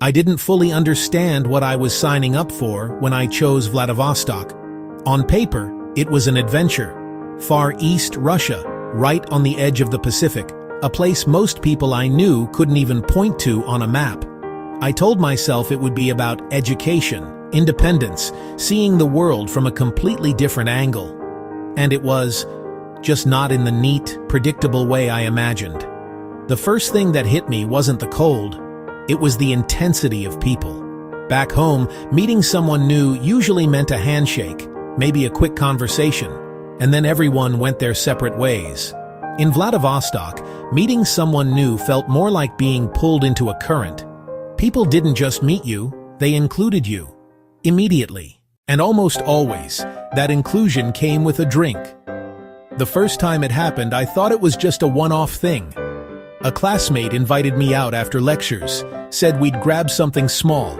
I didn't fully understand what I was signing up for when I chose Vladivostok. On paper, it was an adventure. Far East Russia, right on the edge of the Pacific, a place most people I knew couldn't even point to on a map. I told myself it would be about education, independence, seeing the world from a completely different angle. And it was, just not in the neat, predictable way I imagined. The first thing that hit me wasn't the cold, it was the intensity of people. Back home, meeting someone new usually meant a handshake, maybe a quick conversation, and then everyone went their separate ways. In Vladivostok, meeting someone new felt more like being pulled into a current. People didn't just meet you, they included you. Immediately. And almost always, that inclusion came with a drink. The first time it happened, I thought it was just a one-off thing. A classmate invited me out after lectures, said we'd grab something small.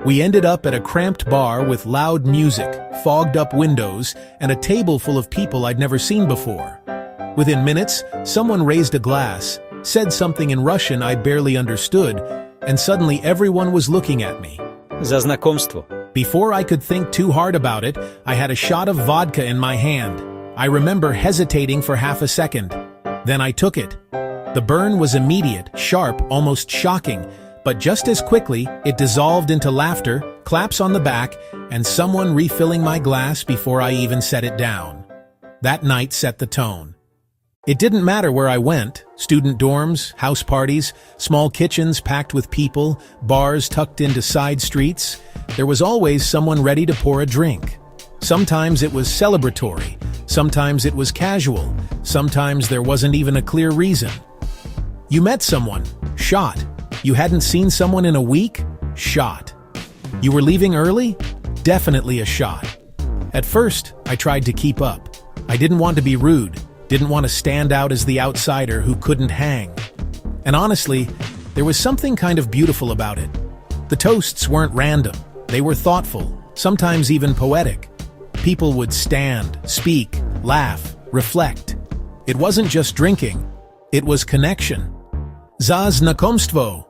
We ended up at a cramped bar with loud music, fogged-up windows, and a table full of people I'd never seen before. Within minutes, someone raised a glass, said something in Russian I barely understood, and suddenly everyone was looking at me. За знакомство. Before I could think too hard about it, I had a shot of vodka in my hand. I remember hesitating for half a second. Then I took it. The burn was immediate, sharp, almost shocking, but just as quickly, it dissolved into laughter, claps on the back, and someone refilling my glass before I even set it down. That night set the tone. It didn't matter where I went, student dorms, house parties, small kitchens packed with people, bars tucked into side streets, there was always someone ready to pour a drink. Sometimes it was celebratory, sometimes it was casual, sometimes there wasn't even a clear reason. You met someone, shot. You hadn't seen someone in a week, shot. You were leaving early, definitely a shot. At first, I tried to keep up. I didn't want to be rude, didn't want to stand out as the outsider who couldn't hang. And honestly, there was something kind of beautiful about it. The toasts weren't random, they were thoughtful, sometimes even poetic. People would stand, speak, laugh, reflect. It wasn't just drinking, it was connection. Za znakomstvo.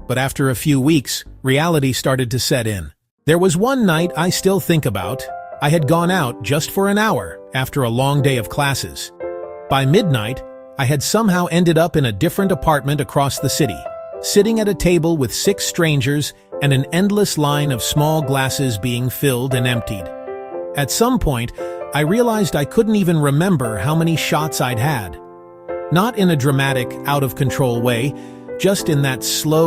But after a few weeks, reality started to set in. There was one night I still think about. I had gone out just for an hour after a long day of classes. By midnight, I had somehow ended up in a different apartment across the city, sitting at a table with 6 strangers and an endless line of small glasses being filled and emptied. At some point, I realized I couldn't even remember how many shots I'd had. Not in a dramatic, out-of-control way, just in that slow,